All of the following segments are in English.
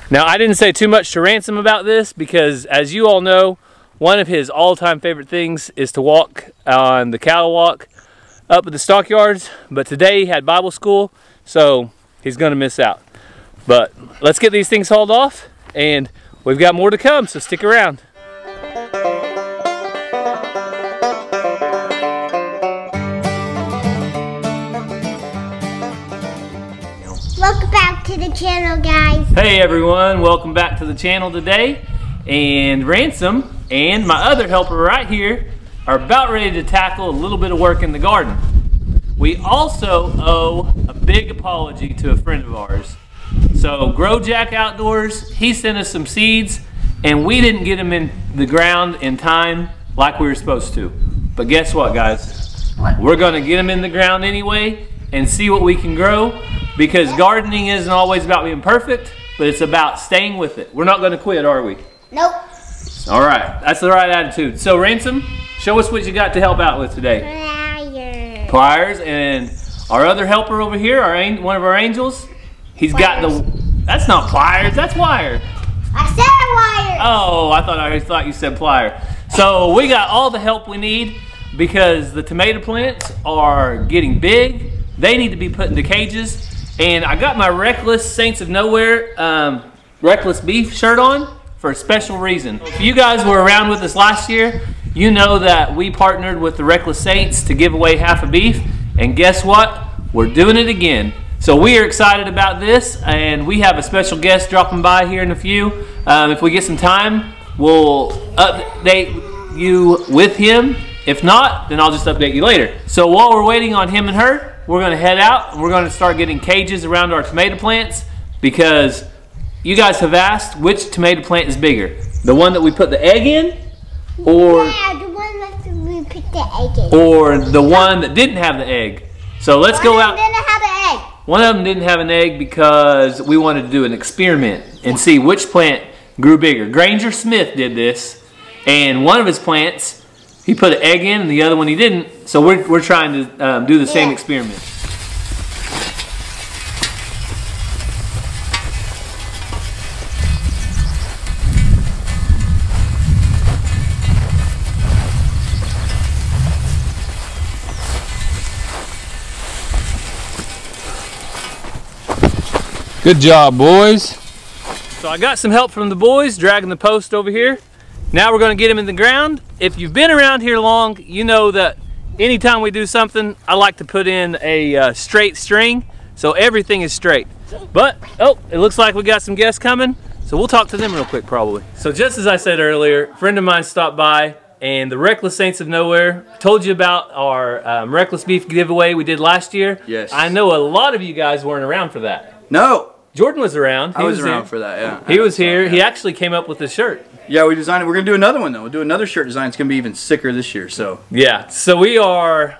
Now, I didn't say too much to Ransom about this because, as you all know, one of his all-time favorite things is to walk on the cattle walk up at the stockyards. But today he had Bible school, so he's going to miss out. But let's get these things hauled off, and we've got more to come, so stick around. Welcome back to the channel, guys. Hey everyone, welcome back to the channel today. And Ransom and my other helper right here are about ready to tackle a little bit of work in the garden. We also owe a big apology to a friend of ours. So GrowJack Outdoors, he sent us some seeds and we didn't get them in the ground in time like we were supposed to. But guess what, guys? We're gonna get them in the ground anyway and see what we can grow, because gardening isn't always about being perfect, but it's about staying with it. We're not gonna quit, are we? Nope. All right, that's the right attitude. So Ransom, show us what you got to help out with today. Pliers. Pliers, and our other helper over here, one of our angels, he's got the, that's not pliers, that's wire. I said wire. Oh, I thought you said plier. So we got all the help we need because the tomato plants are getting big. They need to be put into cages. And I got my Reckless Saints of Nowhere Reckless Beef shirt on for a special reason. If you guys were around with us last year, you know that we partnered with the Reckless Saints to give away half a beef. And guess what? We're doing it again. So we are excited about this, and we have a special guest dropping by here in a few. If we get some time, we'll update you with him. If not, then I'll just update you later. So while we're waiting on him and her, we're gonna head out and we're gonna start getting cages around our tomato plants, because you guys have asked which tomato plant is bigger. The one that we put the egg in, or yeah, the one that we put the egg in. Or the one that didn't have the egg. So let's go out. One of them didn't have an egg. One of them didn't have an egg because we wanted to do an experiment and see which plant grew bigger. Granger Smith did this, and one of his plants, he put an egg in and the other one he didn't. So we're trying to do the same experiment. Good job, boys. So I got some help from the boys dragging the post over here. Now we're going to get them in the ground. If you've been around here long, you know that anytime we do something, I like to put in a straight string so everything is straight. But, oh, it looks like we got some guests coming, so we'll talk to them real quick probably. So just as I said earlier, a friend of mine stopped by, and the Reckless Saints of Nowhere told you about our Reckless Beef giveaway we did last year. Yes. I know a lot of you guys weren't around for that. No. Jordan was around. I was around for that, yeah. He was here. Yeah. He actually came up with the shirt. Yeah, we designed it. We're going to do another one, though. We'll do another shirt design. It's going to be even sicker this year, so. Yeah, so we are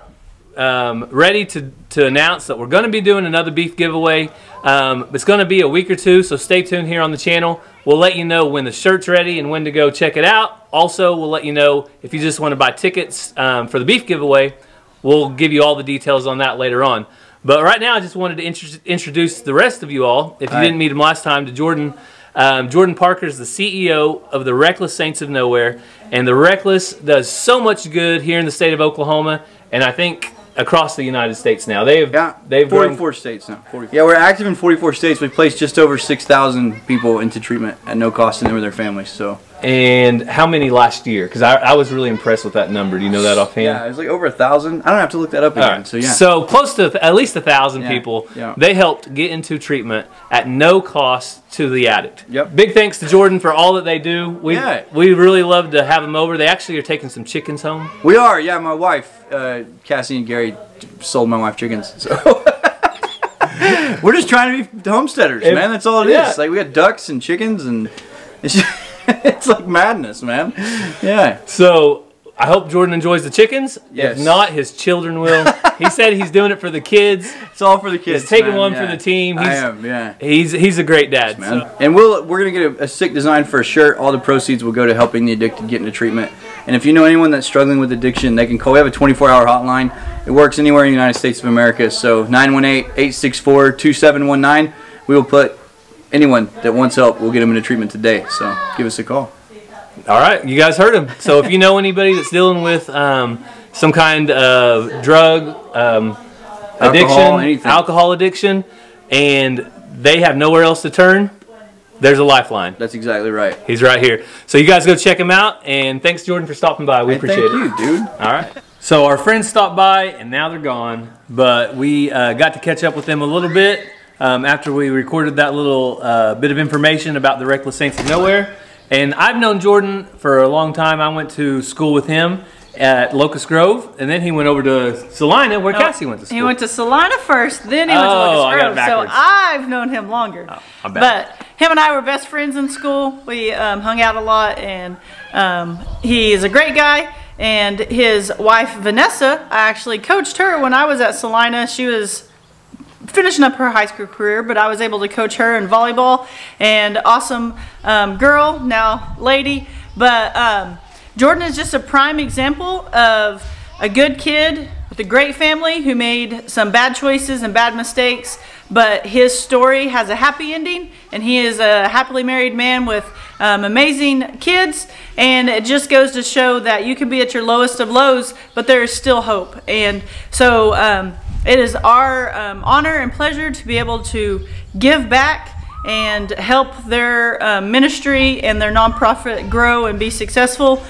ready to announce that we're going to be doing another beef giveaway. It's going to be a week or two, so stay tuned here on the channel. We'll let you know when the shirt's ready and when to go check it out. Also, we'll let you know if you just want to buy tickets for the beef giveaway. We'll give you all the details on that later on. But right now, I just wanted to introduce the rest of you all, if you didn't meet him last time, to Jordan. Jordan Parker is the CEO of the Reckless Saints of Nowhere, and the Reckless does so much good here in the state of Oklahoma, and I think across the United States now. They've 44 states now. 44. Yeah, we're active in 44 states. We've placed just over 6,000 people into treatment at no cost to them or their families. So. And how many last year? Because I was really impressed with that number. Do you know that offhand? Yeah, it was like over 1,000. I don't have to look that up again. Right. So yeah. So close to at least 1,000 people. Yeah. They helped get into treatment at no cost to the addict. Yep. Big thanks to Jordan for all that they do. We really love to have them over. They actually are taking some chickens home. We are. Yeah, my wife, Cassie and Gary, sold my wife chickens. So. We're just trying to be homesteaders, man. That's all it is. Like, we got ducks and chickens, and it's like madness, man. Yeah. So I hope Jordan enjoys the chickens. Yes. If not, his children will. He said he's doing it for the kids. It's all for the kids. He's taking one for the team. I am, yeah. He's a great dad. Man. So. And we're gonna get a sick design for a shirt. All the proceeds will go to helping the addicted get into treatment. And if you know anyone that's struggling with addiction, they can call. We have a 24-hour hotline. It works anywhere in the United States of America. So 918-864-2719. We will put anyone that wants help, we'll get them into treatment today. So give us a call. All right, you guys heard him. So if you know anybody that's dealing with some kind of drug addiction, alcohol addiction, and they have nowhere else to turn, there's a lifeline. That's exactly right. He's right here. So you guys go check him out, and thanks, Jordan, for stopping by. We appreciate it. Thank you, dude. All right. So our friends stopped by, and now they're gone, but we got to catch up with them a little bit after we recorded that little bit of information about the Reckless Saints of Nowhere. And I've known Jordan for a long time. I went to school with him at Locust Grove, and then he went over to Salina, where Cassie went to school. He went to Salina first, then he went to Locust Grove. So I've known him longer. Oh, but him and I were best friends in school. We hung out a lot, and he is a great guy. And his wife, Vanessa, I actually coached her when I was at Salina. She was finishing up her high school career, but I was able to coach her in volleyball. And awesome girl, now lady. But Jordan is just a prime example of a good kid with a great family who made some bad choices and bad mistakes, but his story has a happy ending, and he is a happily married man with amazing kids. And it just goes to show that you can be at your lowest of lows, but there is still hope. And so it is our honor and pleasure to be able to give back and help their ministry and their nonprofit grow and be successful.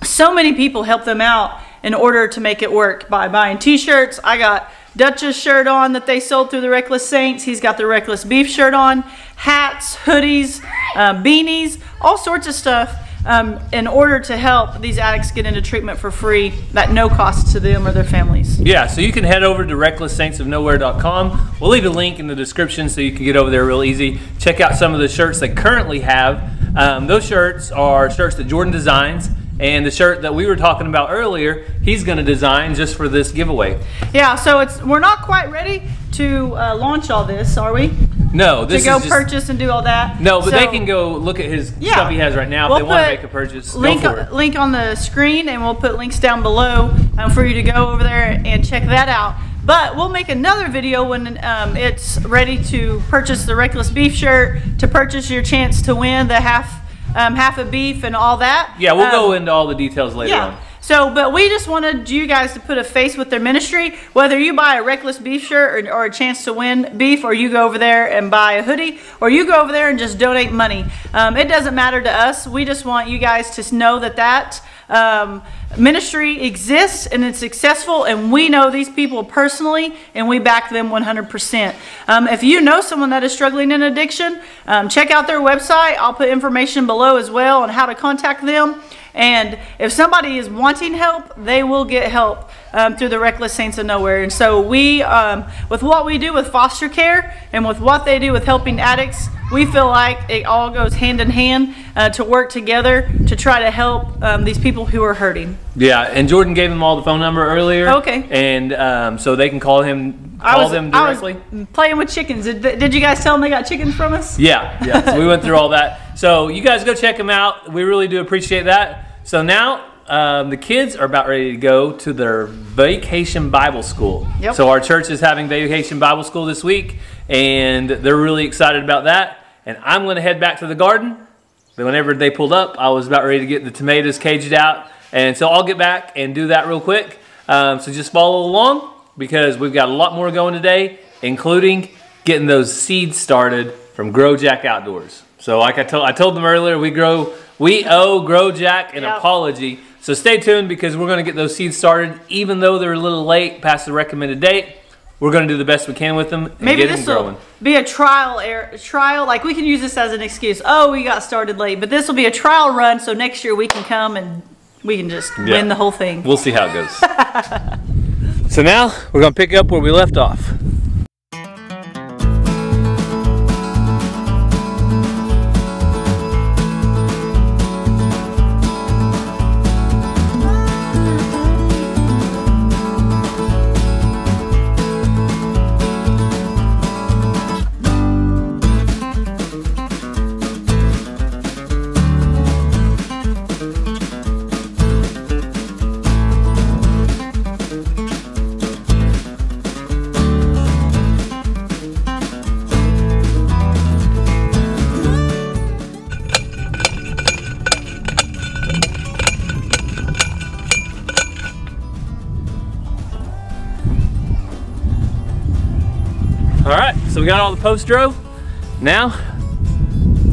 So many people help them out in order to make it work by buying t-shirts. I got Dutch's shirt on that they sold through the Reckless Saints. He's got the Reckless Beef shirt on, hats, hoodies, beanies, all sorts of stuff in order to help these addicts get into treatment for free at no cost to them or their families. Yeah, so you can head over to recklesssaintsofnowhere.com. We'll leave a link in the description so you can get over there real easy. Check out some of the shirts they currently have. Those shirts are shirts that Jordan designs, and the shirt that we were talking about earlier, he's going to design just for this giveaway. Yeah, so we're not quite ready to launch all this, are we? No, this to is go purchase and do all that. No, but they can go look at his stuff he has right now if they want to make a purchase. Link on the screen, and we'll put links down below for you to go over there and check that out. But we'll make another video when it's ready to purchase the Reckless Beef shirt, to purchase your chance to win the half a beef and all that. Yeah, we'll go into all the details later on. So, but we just wanted you guys to put a face with their ministry. Whether you buy a Reckless Beef shirt or a chance to win beef, or you go over there and buy a hoodie, or you go over there and just donate money. It doesn't matter to us. We just want you guys to know that ministry exists and it's successful, and we know these people personally, and we back them 100%. If you know someone that is struggling in addiction, check out their website. I'll put information below as well on how to contact them. And if somebody is wanting help, they will get help through the Reckless Saints of Nowhere. And so we, with what we do with foster care and with what they do with helping addicts, we feel like it all goes hand in hand to work together to try to help these people who are hurting. Yeah, and Jordan gave them all the phone number earlier. Okay. And so they can call them directly. I was playing with chickens. Did you guys tell them they got chickens from us? Yeah, yeah. So we went through all that. So you guys go check them out. We really do appreciate that. So now the kids are about ready to go to their vacation Bible school. Yep. So our church is having vacation Bible school this week, and they're really excited about that. And I'm going to head back to the garden. But whenever they pulled up, I was about ready to get the tomatoes caged out. And so I'll get back and do that real quick. So just follow along, because we've got a lot more going today, including getting those seeds started from GrowJack Outdoors. So like I told them earlier, we owe GrowJack an apology. So stay tuned, because we're going to get those seeds started, even though they're a little late past the recommended date. We're going to do the best we can with them and Maybe get them growing. Be a trial. Like, we can use this as an excuse. Oh, we got started late, but this will be a trial run. So next year we can come and we can just win the whole thing. We'll see how it goes. So now we're going to pick up where we left off. got all the posts drove. Now,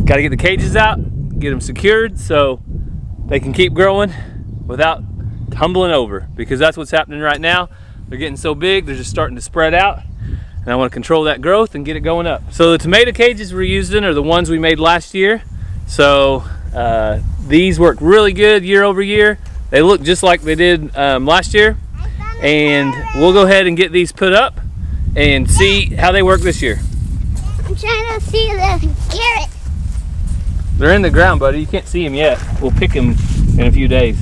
got to get the cages out, get them secured so they can keep growing without tumbling over, because that's what's happening right now. They're getting so big, they're just starting to spread out, and I want to control that growth and get it going up. So the tomato cages we're using are the ones we made last year. So these work really good year over year. They look just like they did last year, and we'll go ahead and get these put up and see how they work this year. I'm trying to see the carrot. They're in the ground, buddy. You can't see them yet. We'll pick them in a few days.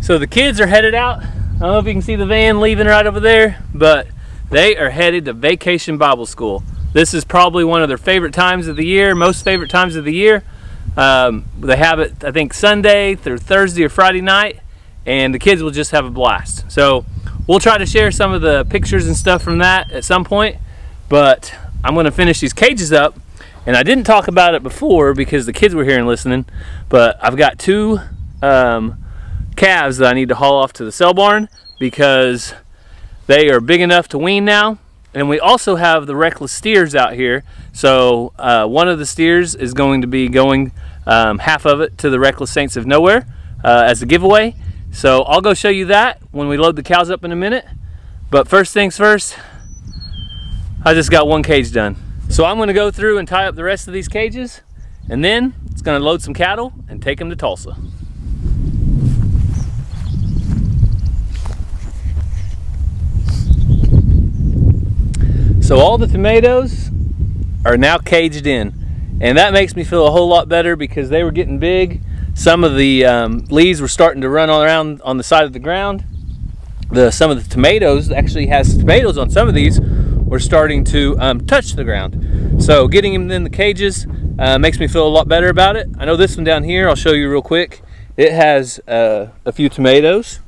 So the kids are headed out. I don't know if you can see the van leaving right over there, but they are headed to Vacation Bible School. This is probably one of their favorite times of the year, most favorite times of the year. They have it, I think, Sunday through Thursday or Friday night, and the kids will just have a blast. So we'll try to share some of the pictures and stuff from that at some point, but I'm gonna finish these cages up. And I didn't talk about it before because the kids were here and listening, but I've got two calves that I need to haul off to the sale barn because they are big enough to wean now. And we also have the Reckless steers out here. So one of the steers is going to be going half of it to the Reckless Saints of Nowhere as a giveaway. So I'll go show you that when we load the cows up in a minute. But first things first, I just got one cage done. So I'm gonna go through and tie up the rest of these cages, and then it's gonna load some cattle and take them to Tulsa. So all the tomatoes are now caged in, and that makes me feel a whole lot better because they were getting big. Some of the leaves were starting to run all around on the side of the ground. Some of the tomatoes, actually has tomatoes on some of these, were starting to touch the ground. So getting them in the cages makes me feel a lot better about it. I know this one down here, I'll show you real quick. It has a few tomatoes.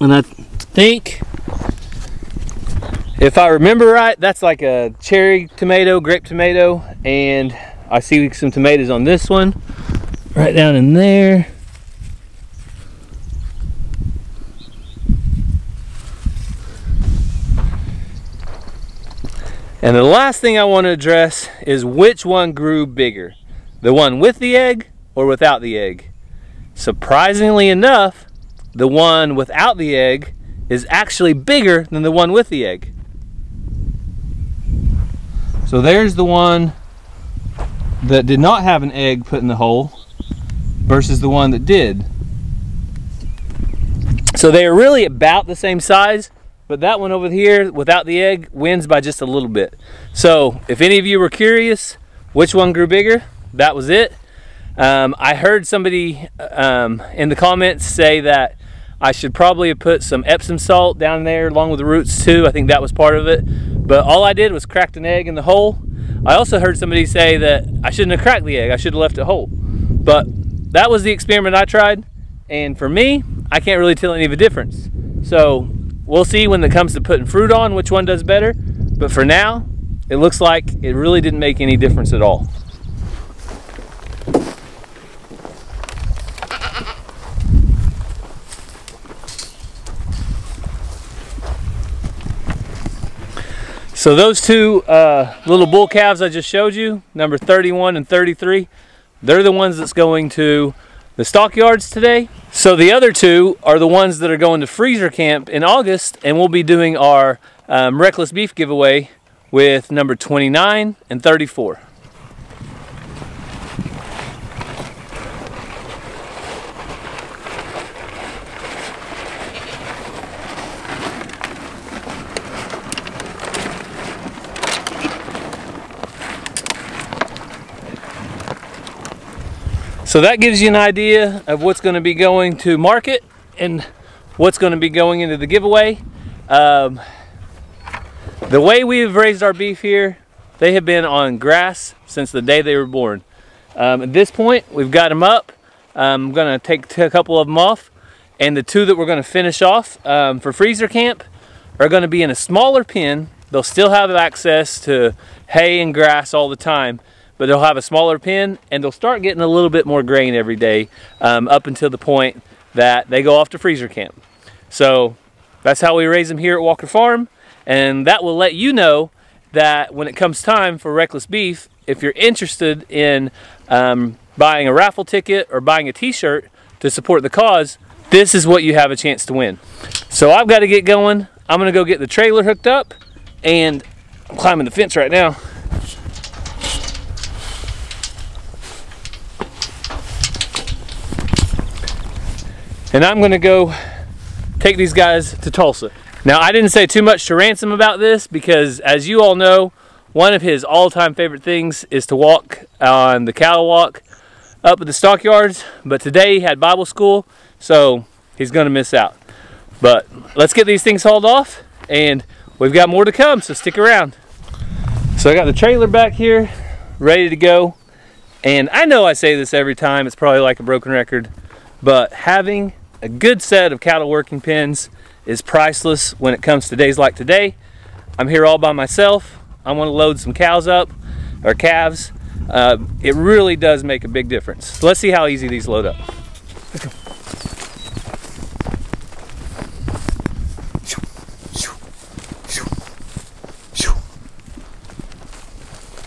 And I think, if I remember right, that's like a cherry tomato, grape tomato, and I see some tomatoes on this one, right down in there. And the last thing I want to address is which one grew bigger, the one with the egg or without the egg. Surprisingly enough, the one without the egg is actually bigger than the one with the egg. So there's the one that did not have an egg put in the hole versus the one that did. So they are really about the same size, but that one over here without the egg wins by just a little bit. So if any of you were curious which one grew bigger, that was it. I heard somebody in the comments say that I should probably have put some Epsom salt down there along with the roots too. I think that was part of it. But all I did was cracked an egg in the hole. I also heard somebody say that I shouldn't have cracked the egg. I should have left it whole. But that was the experiment I tried. And for me, I can't really tell any of a difference. So we'll see when it comes to putting fruit on which one does better. But for now, it looks like it really didn't make any difference at all. So those two little bull calves I just showed you, number 31 and 33, they're the ones that's going to the stockyards today. So the other two are the ones that are going to freezer camp in August, and we'll be doing our Reckless beef giveaway with number 29 and 34. So that gives you an idea of what's going to be going to market and what's going to be going into the giveaway. The way we've raised our beef here, they have been on grass since the day they were born. At this point, we've got them up. I'm gonna take a couple of them off, and the 2 that we're gonna finish off for freezer camp are gonna be in a smaller pen. They'll still have access to hay and grass all the time, but they'll have a smaller pen, and they'll start getting a little bit more grain every day up until the point that they go off to freezer camp. So that's how we raise them here at Walker Farm, and that will let you know that when it comes time for Reckless Beef, if you're interested in buying a raffle ticket or buying a t-shirt to support the cause, this is what you have a chance to win. So I've got to get going. I'm gonna go get the trailer hooked up, and I'm climbing the fence right now. And I'm gonna go take these guys to Tulsa. Now, I didn't say too much to Ransom about this because, as you all know, one of his all-time favorite things is to walk on the cattle walk up at the stockyards, but today he had Bible school, so he's gonna miss out. But let's get these things hauled off, and we've got more to come, so stick around. So I got the trailer back here, ready to go, and I know I say this every time, it's probably like a broken record, but having a good set of cattle working pens is priceless when it comes to days like today. I'm here all by myself. I want to load some cows up, or calves. It really does make a big difference. So let's see how easy these load up. Let's go.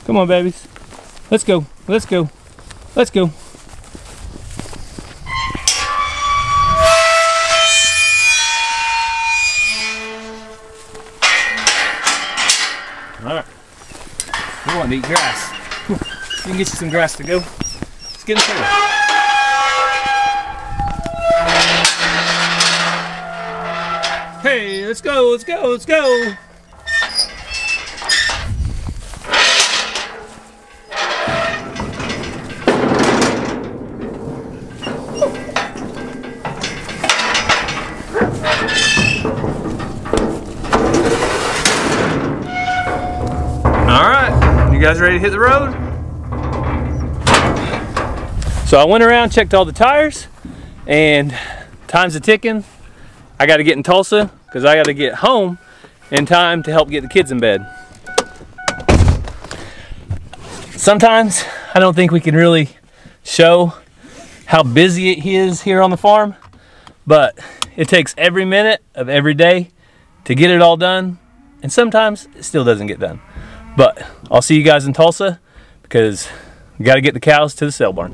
Come on, babies. Let's go. Let's go. Let's go. Alright, we want to eat grass. You can get you some grass to go. Let's get in the trailer. Hey, let's go, let's go, let's go. You guys ready to hit the road? So I went around, checked all the tires, and time's a ticking. I got to get in Tulsa because I got to get home in time to help get the kids in bed. Sometimes I don't think we can really show how busy it is here on the farm, but it takes every minute of every day to get it all done, and sometimes it still doesn't get done. But I'll see you guys in Tulsa because we got to get the cows to the sale barn.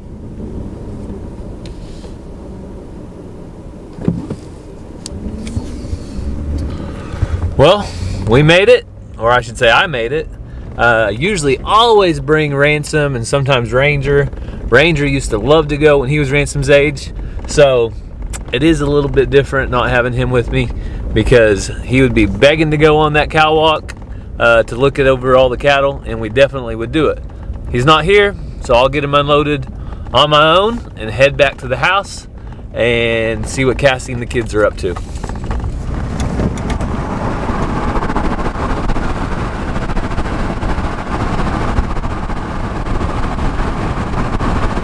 Well, we made it, or I should say I made it. Usually always bring Ransom and sometimes Ranger. Ranger used to love to go when he was Ransom's age. So it is a little bit different not having him with me because he would be begging to go on that cow walk. To look at over all the cattle, and we definitely would do it. He's not here, so I'll get him unloaded on my own and head back to the house and see what Cassie and the kids are up to.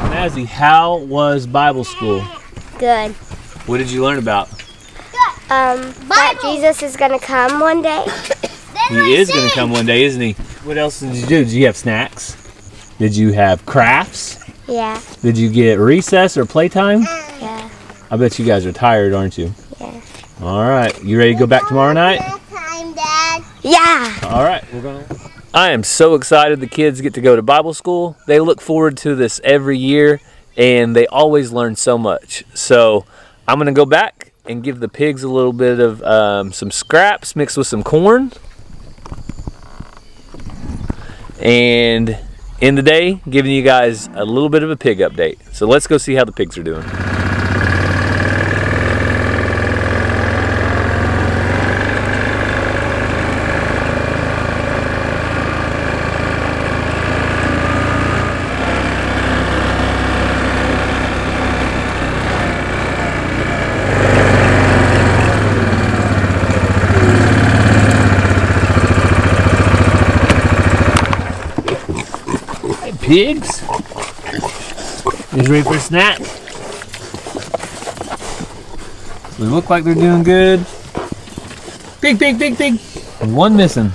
Mazzy, how was Bible school? Good. What did you learn about? That Jesus is gonna come one day. He is going to come one day, isn't he? What else did you do? Did you have snacks? Did you have crafts? Yeah. Did you get recess or playtime? Yeah. I bet you guys are tired, aren't you? Yeah. All right. You ready to go back tomorrow night? Yeah. All right. We're going to... I am so excited the kids get to go to Bible school. They look forward to this every year, and they always learn so much. So I'm going to go back and give the pigs a little bit of some scraps mixed with some corn. And in the day, giving you guys a little bit of a pig update. So let's go see how the pigs are doing. Pigs, he's ready for a snack. They look like they're doing good. Big, big, big, big. And one missing.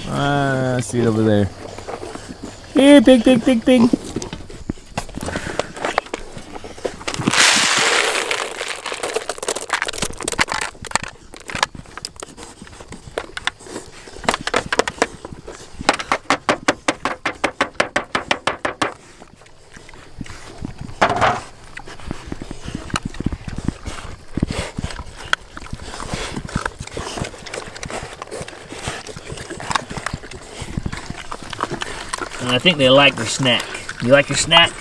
I see it over there. Here, big, big, big, big. And I think they like their snack. You like your snack?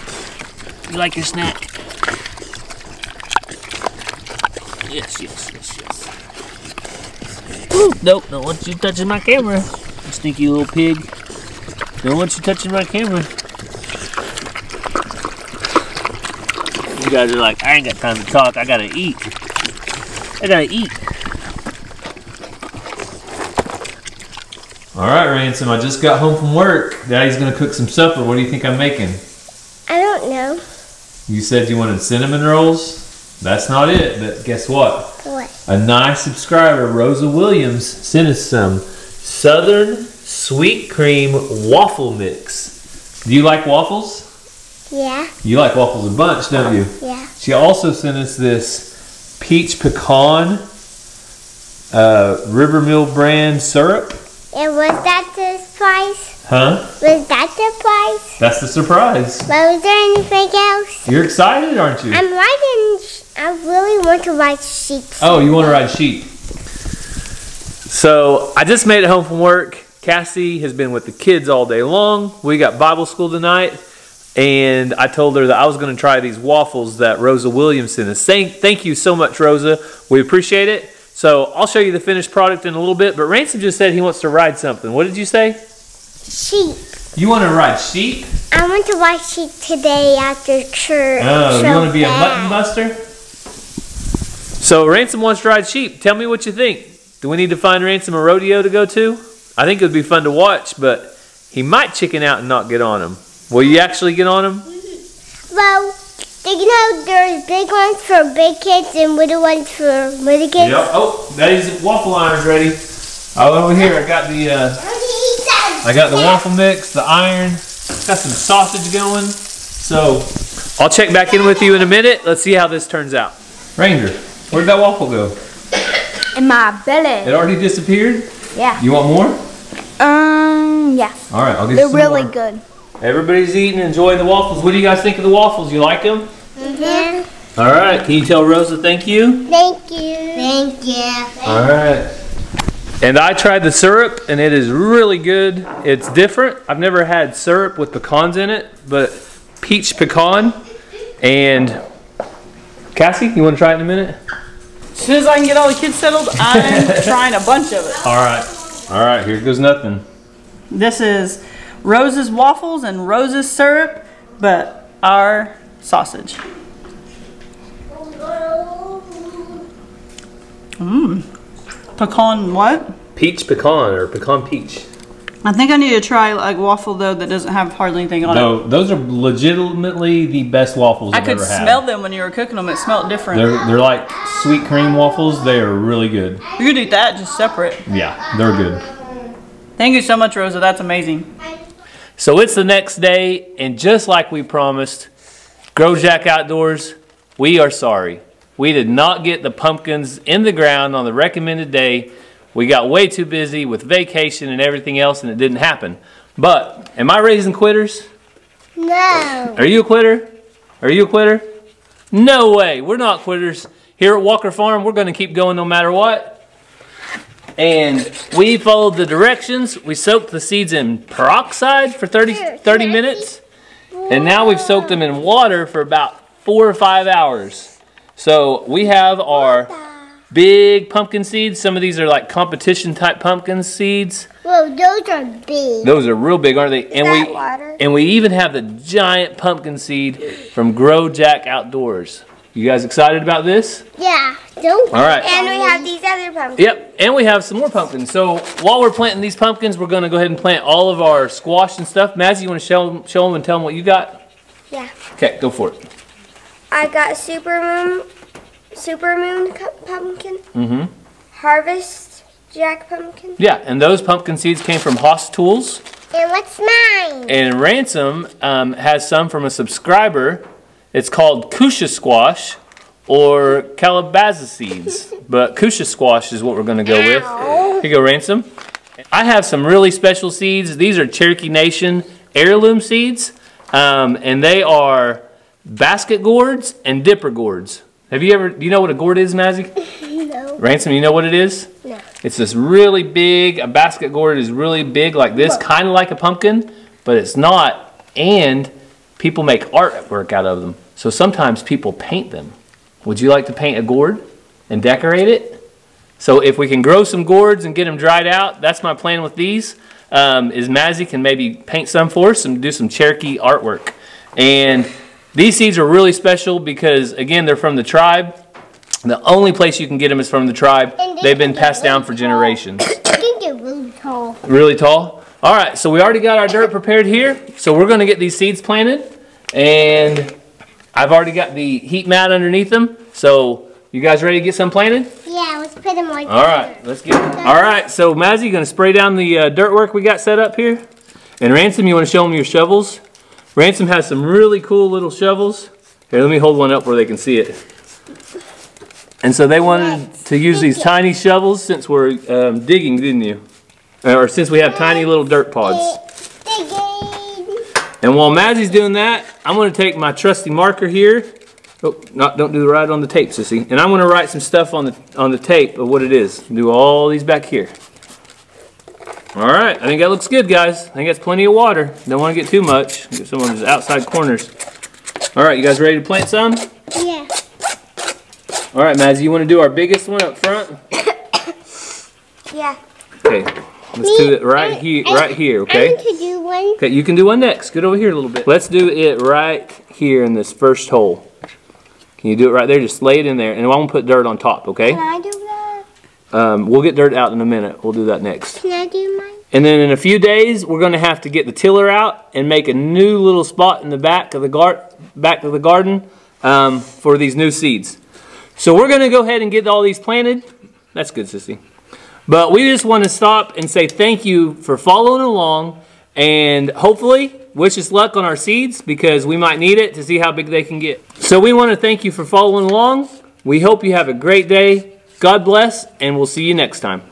You like your snack? Yes, yes, yes, yes. Ooh, nope, don't want you touching my camera. You stinky little pig. Don't want you touching my camera. You guys are like, I ain't got time to talk. I gotta eat. I gotta eat. All right, Ransom, I just got home from work. Daddy's gonna cook some supper. What do you think I'm making? I don't know. You said you wanted cinnamon rolls? That's not it, but guess what? What? A nice subscriber, Rosa Williams, sent us some Southern Sweet Cream Waffle Mix. Do you like waffles? Yeah. You like waffles a bunch, don't you? Yeah. She also sent us this Peach Pecan River Mill brand syrup. And was that the surprise? Huh? Was that the surprise? That's the surprise. But was there anything else? You're excited, aren't you? I'm riding. I really want to ride sheep. Oh, you want to ride sheep? So I just made it home from work. Cassie has been with the kids all day long. We got Bible school tonight, and I told her that I was going to try these waffles that Rosa Williams sent us. Thank you so much, Rosa. We appreciate it. So I'll show you the finished product in a little bit, but Ransom just said he wants to ride something. What did you say? Sheep. You want to ride sheep? I want to ride sheep today after church. Oh, so you want to be bad. a mutton buster? So Ransom wants to ride sheep. Tell me what you think. Do we need to find Ransom a rodeo to go to? I think it would be fun to watch, but he might chicken out and not get on them. Will you actually get on them? Well, you know, there's big ones for big kids and little ones for little kids. Yep. Oh, Daddy's waffle iron's ready. Oh, over here I got the waffle mix, the iron, got some sausage going. So I'll check back in with you in a minute. Let's see how this turns out. Ranger, where'd that waffle go? In my belly. It already disappeared? Yeah. You want more? Yeah. All right, I'll get They're some really more. good. Everybody's eating, enjoying the waffles. What do you guys think of the waffles? You like them? Mm-hmm. All right, can you tell Rosa thank you? Thank you. Thank you. All right. And I tried the syrup, and it is really good. It's different. I've never had syrup with pecans in it, but peach pecan. And Cassie, you want to try it in a minute? As soon as I can get all the kids settled, I'm trying a bunch of it. All right. All right, here goes nothing. This is Rose's waffles and Rose's syrup, but our sausage. Pecan what? Peach pecan or pecan peach. I think I need to try like waffle though that doesn't have hardly anything on it. No, those are legitimately the best waffles I've ever had. I could smell them when you were cooking them. It smelled different. They're like sweet cream waffles. They are really good. You could eat that just separate. Yeah, they're good. Thank you so much, Rosa. That's amazing. So it's the next day, and just like we promised, GrowJack Outdoors, we are sorry. We did not get the pumpkins in the ground on the recommended day. We got way too busy with vacation and everything else, and it didn't happen. But, am I raising quitters? No. Are you a quitter? Are you a quitter? No way. We're not quitters. Here at Walker Farm, we're going to keep going no matter what. And we followed the directions. We soaked the seeds in peroxide for 30 minutes. And now we've soaked them in water for about 4 or 5 hours. So we have our big pumpkin seeds. Some of these are like competition type pumpkin seeds. Well, those are big. Those are real big, aren't they? Water? And we even have the giant pumpkin seed from GrowJack Outdoors. You guys excited about this? Yeah. Don't. All right. And we have these other pumpkins. Yep, and we have some more pumpkins. So while we're planting these pumpkins, we're going to go ahead and plant all of our squash and stuff. Mazzy, you want to show them and tell them what you got? Yeah. Okay, go for it. I got Supermoon pumpkin. Mm-hmm. Harvest Jack pumpkin. Yeah, and those pumpkin seeds came from Haas Tools. And what's mine? And Ransom has some from a subscriber. It's called Kusha Squash or Calabaza seeds. But Kusha Squash is what we're going to go with. Here you go, Ransom. I have some really special seeds. These are Cherokee Nation heirloom seeds. And they are basket gourds and dipper gourds. Do you know what a gourd is, Mazzy? No. Ransom, you know what it is? No. It's this really big, a basket gourd is really big like this, kind of like a pumpkin, but it's not. And people make artwork out of them. So sometimes people paint them. Would you like to paint a gourd and decorate it? So if we can grow some gourds and get them dried out, that's my plan with these, is Mazzy can maybe paint some for us and do some Cherokee artwork. And these seeds are really special because, again, they're from the tribe. The only place you can get them is from the tribe. They've been passed down for generations. I think they're really tall. Really tall? All right, so we already got our dirt prepared here. So we're going to get these seeds planted. And I've already got the heat mat underneath them. So you guys ready to get some planted? Yeah, let's put them right All right, let's get them. All right, so Mazzy, you going to spray down the dirt work we got set up here? And Ransom, you want to show them your shovels? Ransom has some really cool little shovels. Here, let me hold one up where they can see it. And so they wanted to use these tiny shovels since we're digging, didn't you? Or since we have tiny little dirt pods. And while Mazzy's doing that, I'm going to take my trusty marker here. Oh, don't do the right on the tape, sissy. And I'm going to write some stuff on the tape of what it is. Do all these back here. All right, I think that looks good, guys. I think that's plenty of water. Don't want to get too much. Get some of those outside corners. All right, you guys ready to plant some? Yeah. All right, Mazzy, you want to do our biggest one up front? Yeah. Okay, let's do it right here, okay? I want to do one. Okay, you can do one next. Get over here a little bit. Let's do it right here in this first hole. Can you do it right there? Just lay it in there, and I won't put dirt on top, okay? Can I do that? We'll get dirt out in a minute. We'll do that next. Can I do mine? And then in a few days, we're going to have to get the tiller out and make a new little spot in the back of the garden for these new seeds. So we're going to go ahead and get all these planted. That's good, sissy. But we just want to stop and say thank you for following along, and hopefully wish us luck on our seeds because we might need it to see how big they can get. So we want to thank you for following along. We hope you have a great day. God bless, and we'll see you next time.